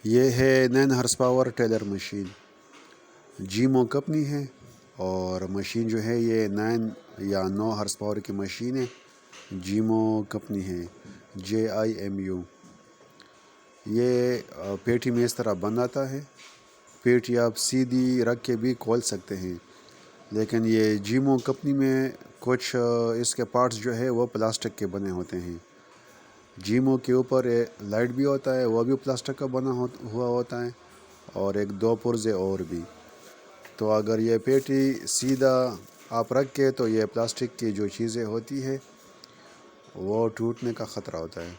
یہ ہے 9 horse power tiller machine, جیمو کمپنی ہے، اور مشین جو ہے یہ 9 ہارس پاور کی مشین ہے، جیمو کمپنی ہے، JIMU۔ یہ پیٹی میں اس طرح بند آتا ہے، پیٹی آپ سیدھی رکھ کے بھی کھول سکتے ہیں، لیکن یہ جیمو کمپنی میں کچھ اس کے پارٹس جو ہے وہ پلاسٹک کے بنے ہوتے ہیں۔ جیمو کے اوپر لائٹ بھی ہوتا ہے، وہ بھی پلاسٹک کا بنا ہوا ہوتا ہے، اور ایک 2 پرزے اور بھی۔ تو اگر یہ پیٹی سیدھا آپ رکھ کے تو یہ پلاسٹک کی جو چیزیں ہوتی ہے وہ ٹوٹنے کا خطرہ ہوتا ہے۔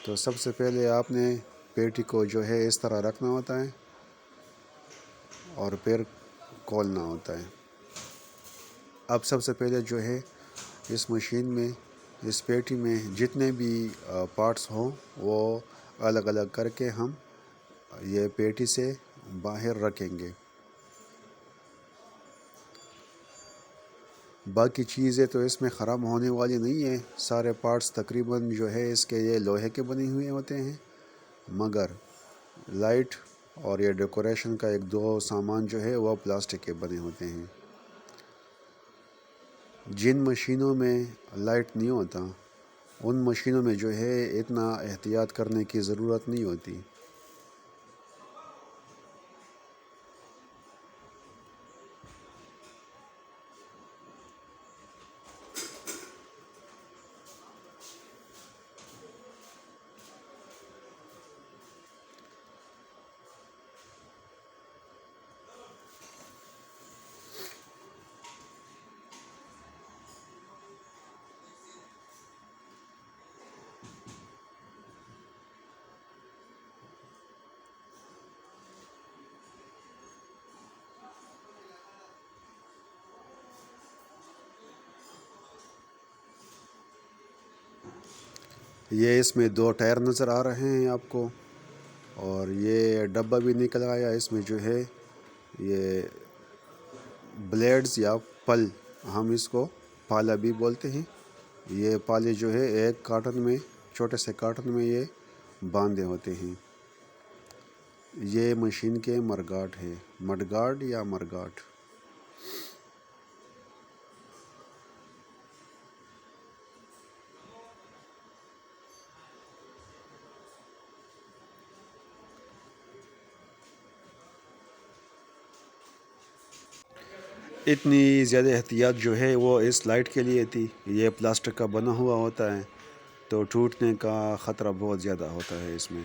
تو سب سے پہلے آپ نے پیٹی کو جو ہے اس طرح رکھنا ہوتا ہے اور پھر کھولنا ہوتا ہے۔ اب سب سے پہلے جو ہے اس مشین میں، اس پیٹی میں جتنے بھی پارٹس ہوں وہ الگ الگ کر کے ہم یہ پیٹی سے باہر رکھیں گے۔ باقی چیزیں تو اس میں خراب ہونے والی نہیں ہیں، سارے پارٹس تقریباً جو ہے اس کے یہ لوہے کے بنے ہوئے ہوتے ہیں، مگر لائٹ اور یہ ڈیکوریشن کا 1-2 سامان جو ہے وہ پلاسٹک کے بنے ہوتے ہیں۔ جن مشینوں میں لائٹ نہیں ہوتا ان مشینوں میں جو ہے اتنا احتیاط کرنے کی ضرورت نہیں ہوتی۔ یہ اس میں 2 ٹائر نظر آ رہے ہیں آپ کو، اور یہ ڈبہ بھی نکل آیا، اس میں جو ہے یہ بلیڈز یا پل، ہم اس کو پالا بھی بولتے ہیں، یہ پالے جو ہے ایک کارٹن میں، چھوٹے سے کارٹن میں یہ باندھے ہوتے ہیں۔ یہ مشین کے مرگاٹ ہے، مڈ گارڈ یا مرگاٹ۔ اتنی زیادہ احتیاط جو ہے وہ اس لائٹ کے لیے تھی، یہ پلاسٹک کا بنا ہوا ہوتا ہے تو ٹوٹنے کا خطرہ بہت زیادہ ہوتا ہے اس میں،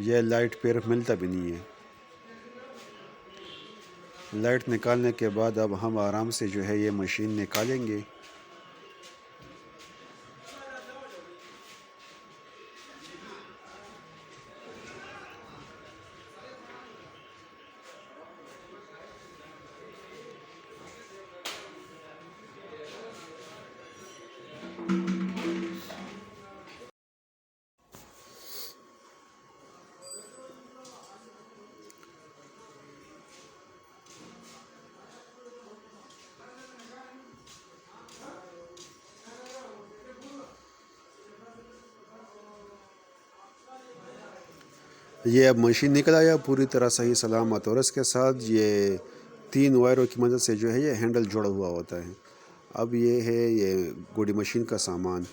یہ لائٹ پھر ملتا بھی نہیں ہے۔ لائٹ نکالنے کے بعد اب ہم آرام سے جو ہے یہ مشین نکالیں گے۔ یہ اب مشین نکل آیا پوری طرح صحیح سلامت، اور اس کے ساتھ یہ 3 وائروں کی مدد سے جو ہے یہ ہینڈل جڑا ہوا ہوتا ہے۔ اب یہ ہے یہ گوڈی مشین کا سامان،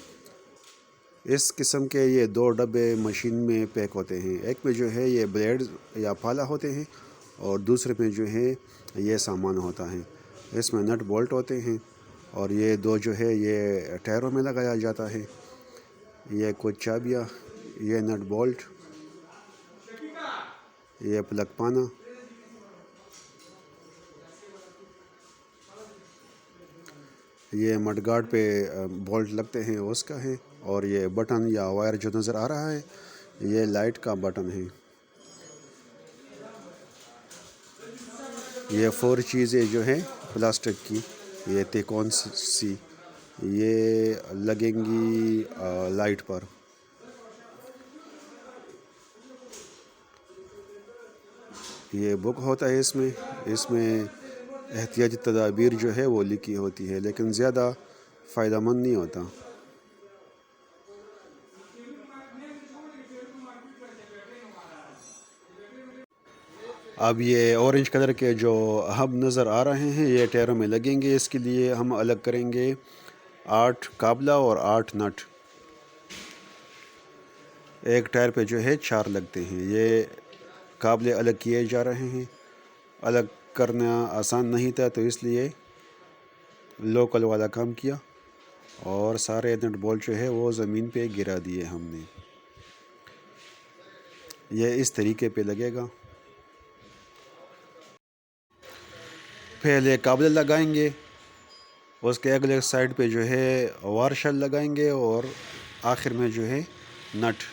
اس قسم کے یہ 2 ڈبے مشین میں پیک ہوتے ہیں، ایک میں جو ہے یہ بلیڈ یا پالا ہوتے ہیں اور دوسرے میں جو ہے یہ سامان ہوتا ہے، اس میں نٹ بولٹ ہوتے ہیں، اور یہ 2 جو ہے یہ ٹائروں میں لگایا جاتا ہے، یہ کچھ چابیاں، یہ نٹ بولٹ، یہ پلگ پانا، یہ مڈ گارڈ پہ بولٹ لگتے ہیں اس کا ہے، اور یہ بٹن یا وائر جو نظر آ رہا ہے یہ لائٹ کا بٹن ہے۔ یہ 4 چیزیں جو ہیں پلاسٹک کی، یہ تیکون سی، یہ لگیں گی لائٹ پر۔ یہ بک ہوتا ہے اس میں احتیاطی تدابیر جو ہے وہ لکھی ہوتی ہے، لیکن زیادہ فائدہ مند نہیں ہوتا۔ اب یہ اورنج کلر کے جو ہب نظر آ رہے ہیں یہ ٹائروں میں لگیں گے. اس کے لیے ہم الگ کریں گے 8 قابلہ اور 8 نٹ. ایک ٹائر پہ جو ہے 4 لگتے ہیں. یہ قابلے الگ کیے جا رہے ہیں. الگ کرنا آسان نہیں تھا تو اس لیے لوکل والا کام کیا اور سارے نٹ بولٹ جو ہے وہ زمین پہ گرا دیے ہم نے. یہ اس طریقے پہ لگے گا. پہلے قابلے لگائیں گے, اس کے اگلے سائڈ پہ جو ہے وارشل لگائیں گے اور آخر میں جو ہے نٹ.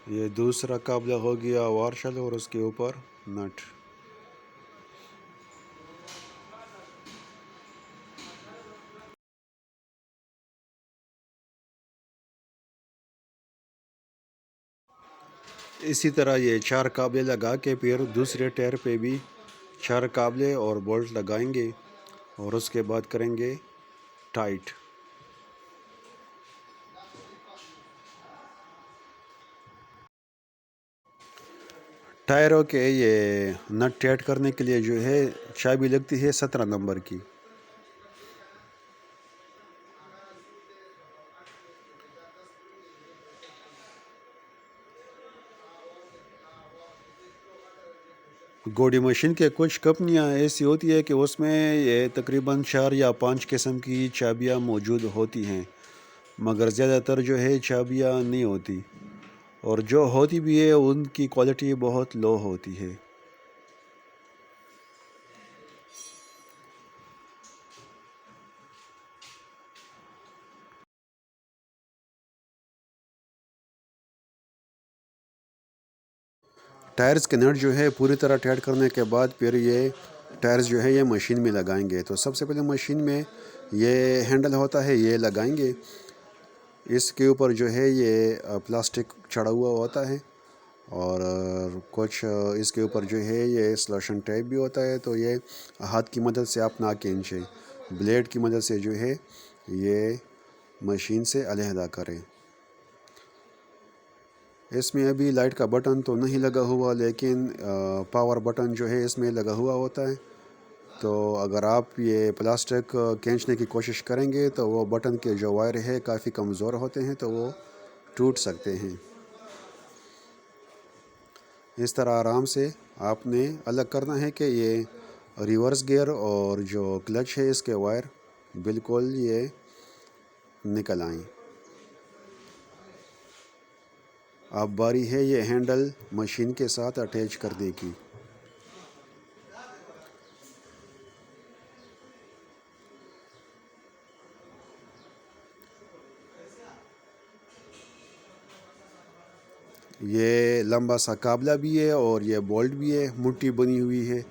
یہ دوسرا قابلہ ہو گیا وارشل اور اس کے اوپر نٹ. اسی طرح یہ 4 قابلے لگا کے پھر دوسرے ٹائر پہ بھی 4 قابلے اور بولٹ لگائیں گے اور اس کے بعد کریں گے ٹائٹ. ٹائروں کے یہ نٹ ٹائٹ کرنے کے لیے جو ہے چابی لگتی ہے 17 نمبر کی. گوڈی مشین کے کچھ کمپنیاں ایسی ہوتی ہے کہ اس میں یہ تقریباً 4 یا 5 قسم کی چابیاں موجود ہوتی ہیں, مگر زیادہ تر جو ہے چابیاں نہیں ہوتی, اور جو ہوتی بھی ہے ان کی کوالٹی بہت لو ہوتی ہے. ٹائرز کے نٹ جو ہے پوری طرح ٹائٹ کرنے کے بعد پھر یہ ٹائرز جو ہے یہ مشین میں لگائیں گے. تو سب سے پہلے مشین میں یہ ہینڈل ہوتا ہے یہ لگائیں گے. اس کے اوپر جو ہے یہ پلاسٹک چڑھا ہوا ہوتا ہے اور کچھ اس کے اوپر جو ہے یہ سلوشن ٹیپ بھی ہوتا ہے. تو یہ ہاتھ کی مدد سے آپ نہ کھینچیں, بلیڈ کی مدد سے جو ہے یہ مشین سے علیحدہ کریں. اس میں ابھی لائٹ کا بٹن تو نہیں لگا ہوا, لیکن پاور بٹن جو ہے اس میں لگا ہوا ہوتا ہے. تو اگر آپ یہ پلاسٹک کھینچنے کی کوشش کریں گے تو وہ بٹن کے جو وائر ہے کافی کمزور ہوتے ہیں تو وہ ٹوٹ سکتے ہیں. اس طرح آرام سے آپ نے الگ کرنا ہے کہ یہ ریورس گیئر اور جو کلچ ہے اس کے وائر بالکل یہ نکل آئیں. اب باری ہے یہ ہینڈل مشین کے ساتھ اٹیچ کرنے کی. یہ لمبا سا قابلہ بھی ہے اور یہ بولٹ بھی ہے, مٹی بنی ہوئی ہے.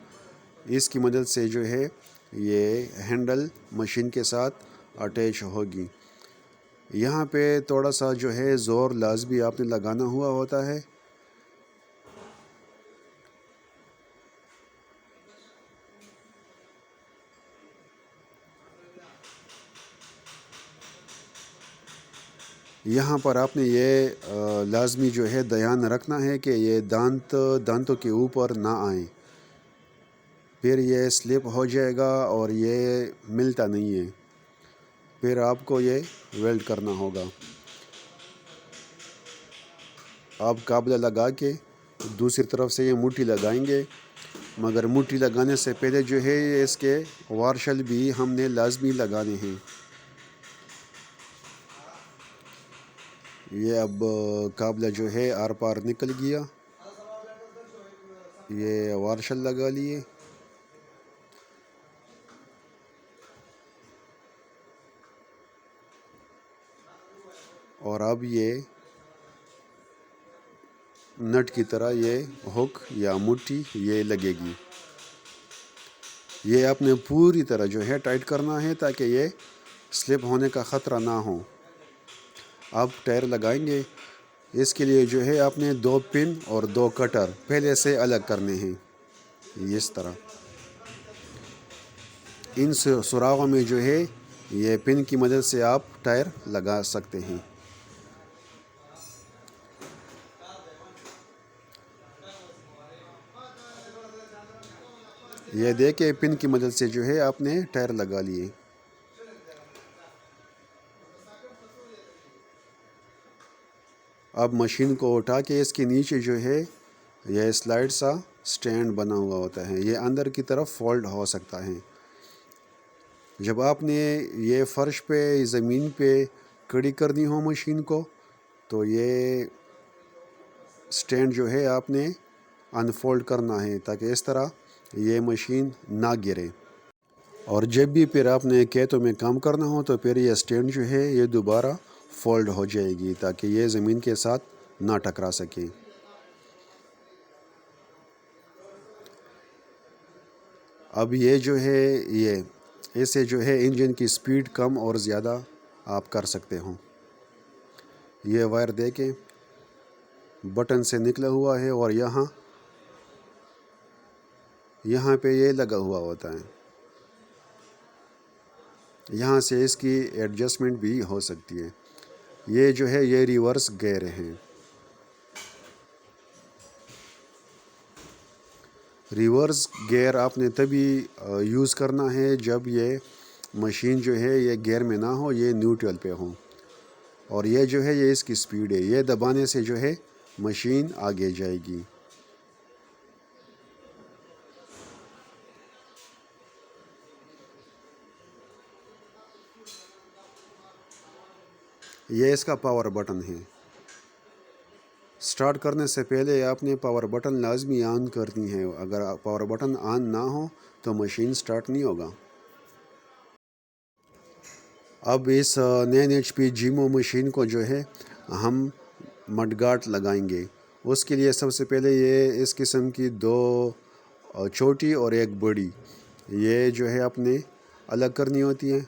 اس کی مدد سے جو ہے یہ ہینڈل مشین کے ساتھ اٹیچ ہوگی. یہاں پہ تھوڑا سا جو ہے زور لازمی آپ نے لگانا ہوا ہوتا ہے. یہاں پر آپ نے یہ لازمی جو ہے دھیان رکھنا ہے کہ یہ دانتوں کے اوپر نہ آئیں, پھر یہ سلپ ہو جائے گا اور یہ ملتا نہیں ہے, پھر آپ کو یہ ویلڈ کرنا ہوگا. آپ قابلہ لگا کے دوسری طرف سے یہ مٹھی لگائیں گے, مگر مٹھی لگانے سے پہلے جو ہے اس کے وارشل بھی ہم نے لازمی لگانے ہیں. یہ اب قابلہ جو ہے آر پار نکل گیا, یہ وارشل لگا لیے. اور اب یہ نٹ کی طرح یہ ہک یا مٹھی یہ لگے گی. یہ آپ نے پوری طرح جو ہے ٹائٹ کرنا ہے تاکہ یہ سلپ ہونے کا خطرہ نہ ہو۔ اب ٹائر لگائیں گے، اس کے لیے جو ہے آپ نے 2 پن اور 2 کٹر پہلے سے الگ کرنے ہیں، اس طرح ان سراغوں میں جو ہے یہ پن کی مدد سے آپ ٹائر لگا سکتے ہیں۔ یہ دیکھیں پن کی مدد سے جو ہے آپ نے ٹائر لگا لیے۔ اب مشین کو اٹھا کے اس کے نیچے جو ہے یہ سلائڈ سا سٹینڈ بنا ہوا ہوتا ہے، یہ اندر کی طرف فولڈ ہو سکتا ہے۔ جب آپ نے یہ فرش پہ زمین پہ کھڑی کرنی ہو مشین کو تو یہ سٹینڈ جو ہے آپ نے انفولڈ کرنا ہے تاکہ اس طرح یہ مشین نہ گرے۔ اور جب بھی پھر آپ نے کھیتوں میں کام کرنا ہو تو پھر یہ سٹینڈ جو ہے یہ دوبارہ فولڈ ہو جائے گی تاکہ یہ زمین کے ساتھ نہ ٹکرا سکے۔ اب یہ جو ہے اسے جو ہے انجن کی سپیڈ کم اور زیادہ آپ کر سکتے ہوں۔ یہ وائر دیکھیں بٹن سے نکلا ہوا ہے اور یہاں پہ یہ لگا ہوا ہوتا ہے، یہاں سے اس کی ایڈجسٹمنٹ بھی ہو سکتی ہے۔ یہ جو ہے یہ ریورس گیئر ہیں۔ ریورس گیئر آپ نے تبھی یوز کرنا ہے جب یہ مشین جو ہے یہ گیئر میں نہ ہو، یہ نیوٹرل پہ ہو، اور یہ جو ہے یہ اس کی سپیڈ ہے، یہ دبانے سے جو ہے مشین آگے جائے گی۔ یہ اس کا پاور بٹن ہے۔ سٹارٹ کرنے سے پہلے آپ نے پاور بٹن لازمی آن کرنی ہے، اگر پاور بٹن آن نہ ہو تو مشین سٹارٹ نہیں ہوگا۔ اب اس 9 HP جیمو مشین کو جو ہے ہم مڈ گارڈ لگائیں گے۔ اس کے لیے سب سے پہلے یہ اس قسم کی 2 چھوٹی اور 1 بڑی یہ جو ہے اپنے الگ کرنی ہوتی ہیں۔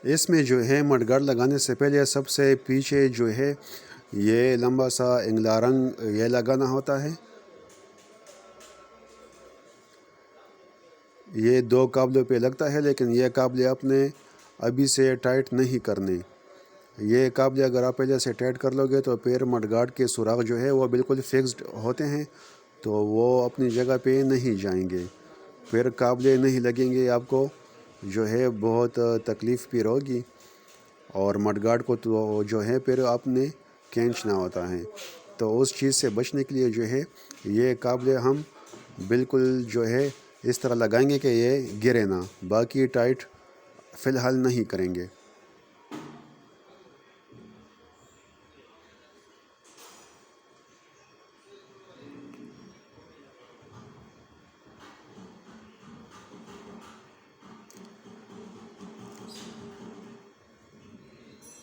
اس میں جو ہے مڈ گارڈ لگانے سے پہلے سب سے پیچھے جو ہے یہ لمبا سا انگلا رنگ یہ لگانا ہوتا ہے۔ یہ 2 کابلوں پہ لگتا ہے، لیکن یہ کابلے آپ نے ابھی سے ٹائٹ نہیں کرنے۔ یہ کابلے اگر آپ پہلے سے ٹائٹ کر لو گے تو پھر مڈ گارڈ کے سوراخ جو ہے وہ بالکل فکسڈ ہوتے ہیں، تو وہ اپنی جگہ پہ نہیں جائیں گے، پھر کابلے نہیں لگیں گے، آپ کو جو ہے بہت تکلیف پیر ہوگی، اور مڈ گارڈ کو تو جو ہے پھر آپ نے کھینچنا ہوتا ہے۔ تو اس چیز سے بچنے کے لیے جو ہے یہ کابلے ہم بالکل جو ہے اس طرح لگائیں گے کہ یہ گرے نہ، باقی ٹائٹ فی الحال نہیں کریں گے۔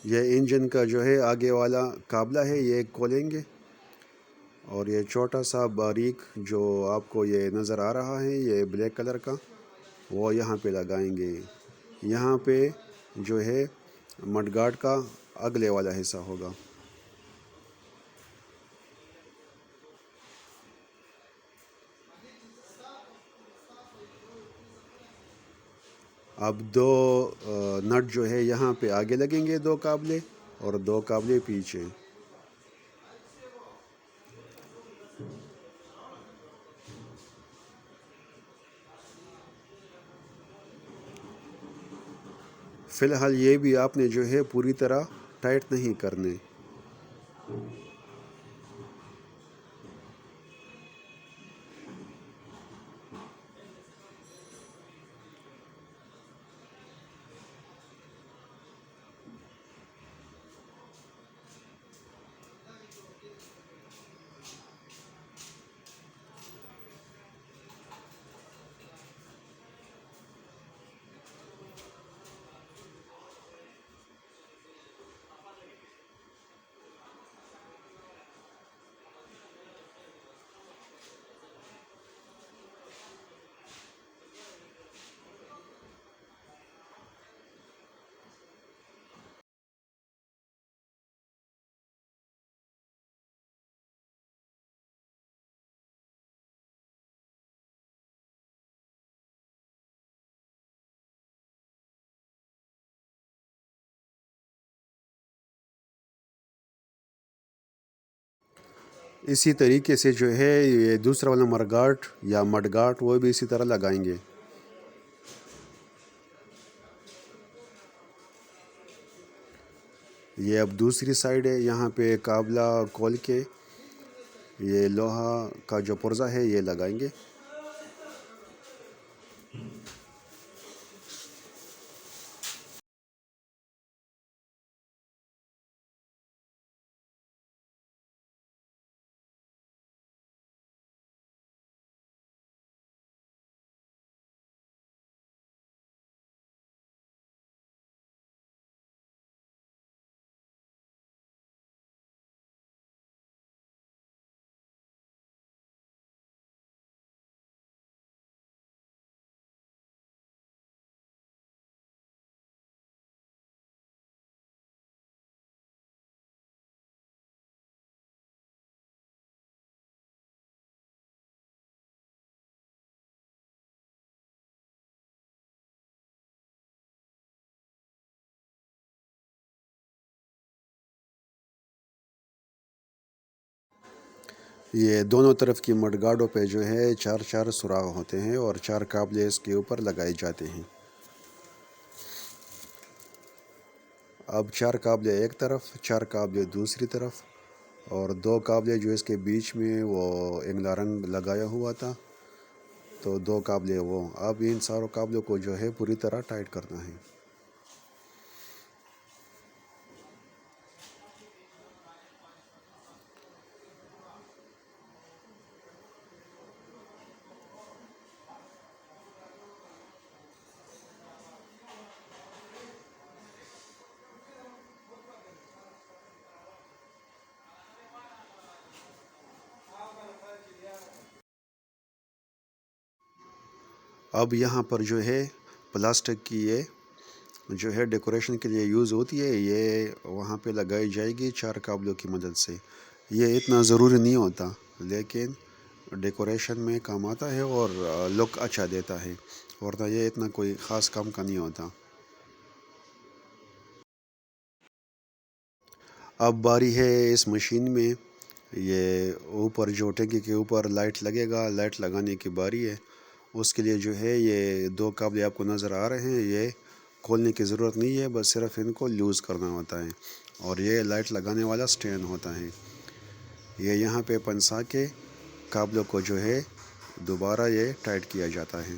یہ انجن کا جو ہے آگے والا کابلہ ہے، یہ کھولیں گے، اور یہ چھوٹا سا باریک جو آپ کو یہ نظر آ رہا ہے یہ بلیک کلر کا، وہ یہاں پہ لگائیں گے۔ یہاں پہ جو ہے مڈ گارڈ کا اگلے والا حصہ ہوگا۔ اب 2 نٹ جو ہے یہاں پہ آگے لگیں گے، 2 کابلے، اور 2 کابلے پیچھے۔ فی الحال یہ بھی آپ نے جو ہے پوری طرح ٹائٹ نہیں کرنے۔ اسی طریقے سے جو ہے یہ دوسرا والا مرگاٹ یا مڈگاٹ وہ بھی اسی طرح لگائیں گے۔ یہ اب دوسری سائڈ ہے، یہاں پہ قابلہ کھول کے یہ لوہا کا جو پرزہ ہے یہ لگائیں گے۔ یہ دونوں طرف کی مڈ گارڈوں پہ جو ہے 4 سوراخ ہوتے ہیں اور 4 قابلے اس کے اوپر لگائے جاتے ہیں۔ اب 4 قابلے ایک طرف، 4 قابلے دوسری طرف، اور 2 قابلے جو اس کے بیچ میں وہ انگلا رنگ لگایا ہوا تھا، تو 2 قابلے وہ۔ اب ان ساروں قابلوں کو جو ہے پوری طرح ٹائٹ کرنا ہے۔ اب یہاں پر جو ہے پلاسٹک کی یہ جو ہے ڈیکوریشن کے لیے یوز ہوتی ہے، یہ وہاں پہ لگائی جائے گی 4 قابلوں کی مدد سے۔ یہ اتنا ضروری نہیں ہوتا لیکن ڈیکوریشن میں کام آتا ہے اور لک اچھا دیتا ہے، ورنہ یہ اتنا کوئی خاص کام کا نہیں ہوتا۔ اب باری ہے اس مشین میں، یہ اوپر جو ٹینکی کے اوپر لائٹ لگے گا، لائٹ لگانے کی باری ہے۔ اس کے لیے جو ہے یہ 2 قابلے آپ کو نظر آ رہے ہیں، یہ کھولنے کی ضرورت نہیں ہے، بس صرف ان کو لوز کرنا ہوتا ہے، اور یہ لائٹ لگانے والا سٹینڈ ہوتا ہے۔ یہ یہاں پہ پنسا کے قابلوں کو جو ہے دوبارہ یہ ٹائٹ کیا جاتا ہے۔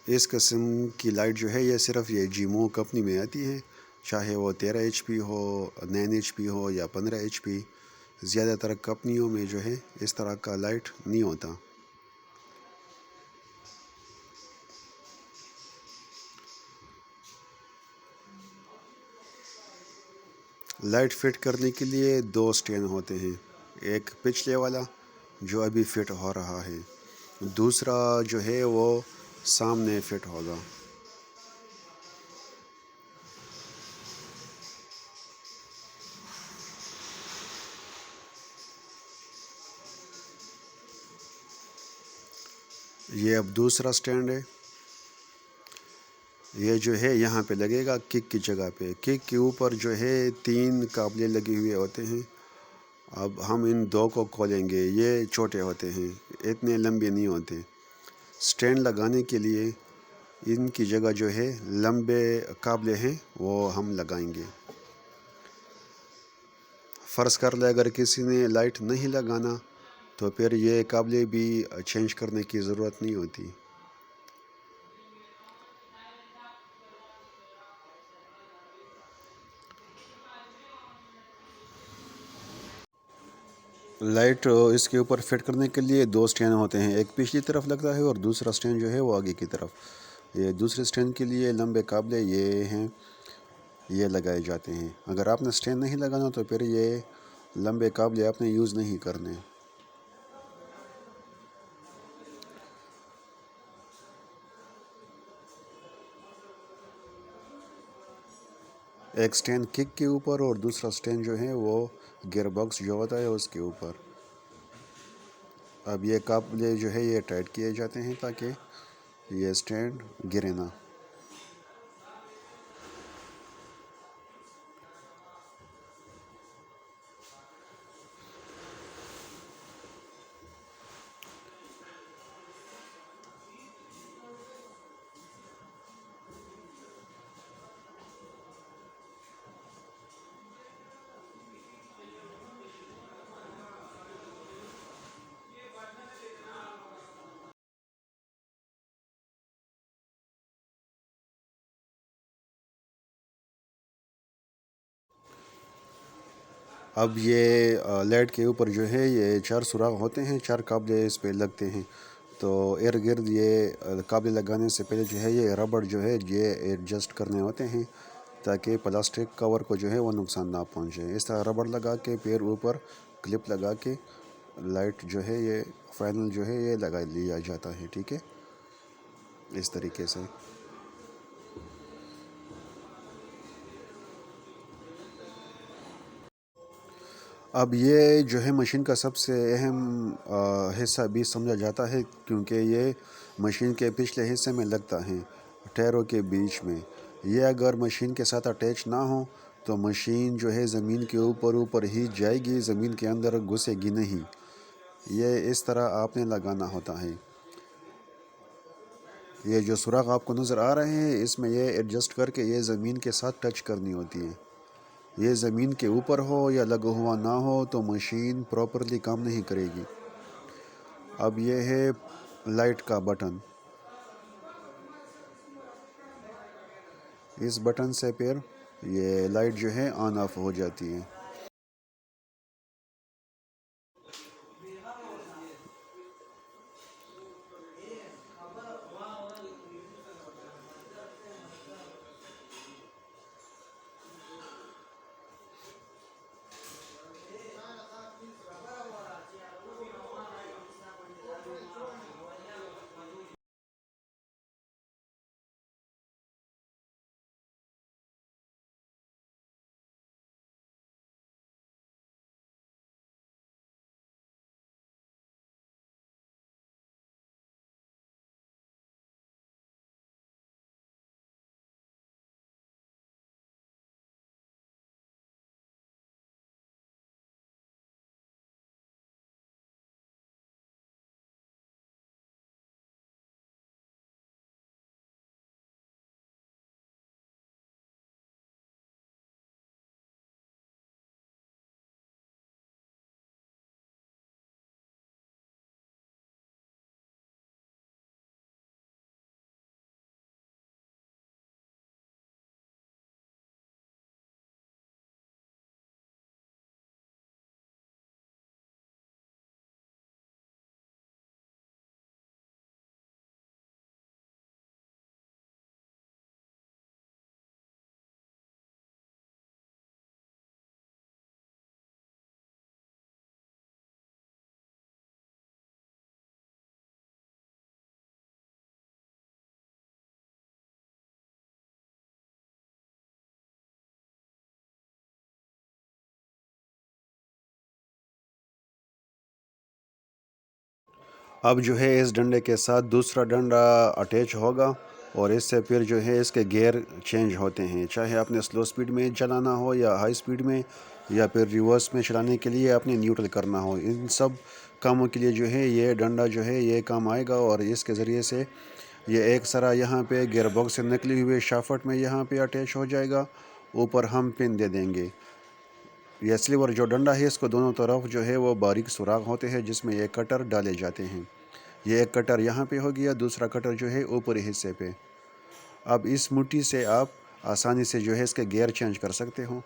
اس قسم کی لائٹ جو ہے یہ صرف یہ جیمو کمپنی میں آتی ہے، چاہے وہ 13 ایچ پی ہو، 9 ایچ پی ہو یا 15 ایچ پی۔ زیادہ تر کمپنیوں میں جو ہے اس طرح کا لائٹ نہیں ہوتا۔ لائٹ فٹ کرنے کے لیے 2 سٹینڈ ہوتے ہیں، ایک پچھلے والا جو ابھی فٹ ہو رہا ہے، دوسرا جو ہے وہ سامنے فٹ ہوگا۔ یہ اب دوسرا سٹینڈ ہے، یہ جو ہے یہاں پہ لگے گا کک کی جگہ پہ۔ کک کے اوپر جو ہے 3 قابلے لگے ہوئے ہوتے ہیں۔ اب ہم ان 2 کو کھولیں گے، یہ چھوٹے ہوتے ہیں، اتنے لمبے نہیں ہوتے۔ سٹینڈ لگانے کے لیے ان کی جگہ جو ہے لمبے کابلے ہیں وہ ہم لگائیں گے۔ فرض کر لے اگر کسی نے لائٹ نہیں لگانا تو پھر یہ کابلے بھی چینج کرنے کی ضرورت نہیں ہوتی۔ لائٹ اس کے اوپر فٹ کرنے کے لیے دو سٹینڈ ہوتے ہیں، ایک پچھلی طرف لگتا ہے اور دوسرا سٹینڈ جو ہے وہ آگے کی طرف۔ یہ دوسرے سٹینڈ کے لیے لمبے کابلے یہ لگائے جاتے ہیں۔ اگر آپ نے سٹینڈ نہیں لگانا تو پھر یہ لمبے کابلے آپ نے یوز نہیں کرنے۔ ایک سٹینڈ کک کے اوپر اور دوسرا سٹینڈ جو ہے وہ گیئر باکس جو ہوتا ہے اس کے اوپر۔ اب یہ کابلے جو ہے یہ ٹائٹ کیے جاتے ہیں تاکہ یہ سٹینڈ گرے نہ۔ اب یہ لائٹ کے اوپر جو ہے یہ 4 سوراخ ہوتے ہیں، 4 کابلے اس پہ لگتے ہیں۔ تو ارد گرد یہ کابلے لگانے سے پہلے جو ہے یہ ربڑ جو ہے یہ ایڈجسٹ کرنے ہوتے ہیں تاکہ پلاسٹک کور کو جو ہے وہ نقصان نہ پہنچے۔ اس طرح ربڑ لگا کے پھر اوپر کلپ لگا کے لائٹ جو ہے یہ فائنل جو ہے یہ لگا لیا جاتا ہے، ٹھیک ہے، اس طریقے سے۔ اب یہ جو ہے مشین کا سب سے اہم حصہ بھی سمجھا جاتا ہے کیونکہ یہ مشین کے پچھلے حصے میں لگتا ہے، ٹائروں کے بیچ میں۔ یہ اگر مشین کے ساتھ اٹیچ نہ ہو تو مشین جو ہے زمین کے اوپر ہی جائے گی، زمین کے اندر گھسے گی نہیں۔ یہ اس طرح آپ نے لگانا ہوتا ہے۔ یہ جو سوراخ آپ کو نظر آ رہے ہیں اس میں یہ ایڈجسٹ کر کے یہ زمین کے ساتھ ٹچ کرنی ہوتی ہے۔ یہ زمین کے اوپر ہو یا لگا ہوا نہ ہو تو مشین پراپرلی کام نہیں کرے گی۔ اب یہ ہے لائٹ کا بٹن، اس بٹن سے پھر یہ لائٹ جو ہے آن آف ہو جاتی ہے۔ اب جو ہے اس ڈنڈے کے ساتھ دوسرا ڈنڈا اٹیچ ہوگا اور اس سے پھر جو ہے اس کے گیئر چینج ہوتے ہیں، چاہے آپ نے سلو سپیڈ میں چلانا ہو یا ہائی سپیڈ میں یا پھر ریورس میں چلانے کے لیے آپ نے نیوٹرل کرنا ہو۔ ان سب کاموں کے لیے جو ہے یہ ڈنڈا جو ہے یہ کام آئے گا اور اس کے ذریعے سے یہ ایک سرا یہاں پہ گیئر باکس سے نکلی ہوئی شافٹ میں یہاں پہ اٹیچ ہو جائے گا، اوپر ہم پن دے دیں گے۔ یہ سلیور جو ڈنڈا ہے اس کو دونوں طرف جو ہے وہ باریک سوراخ ہوتے ہیں جس میں یہ کٹر ڈالے جاتے ہیں۔ یہ ایک کٹر یہاں پہ ہو گیا، دوسرا کٹر جو ہے اوپری حصے پہ۔ اب اس مٹی سے آپ آسانی سے جو ہے اس کے گیئر چینج کر سکتے ہو۔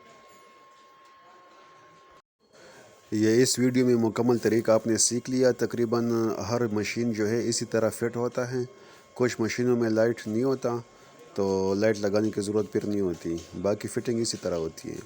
یہ اس ویڈیو میں مکمل طریقہ آپ نے سیکھ لیا۔ تقریباً ہر مشین جو ہے اسی طرح فٹ ہوتا ہے۔ کچھ مشینوں میں لائٹ نہیں ہوتا تو لائٹ لگانے کی ضرورت پھر نہیں ہوتی، باقی فٹنگ اسی طرح ہوتی ہے۔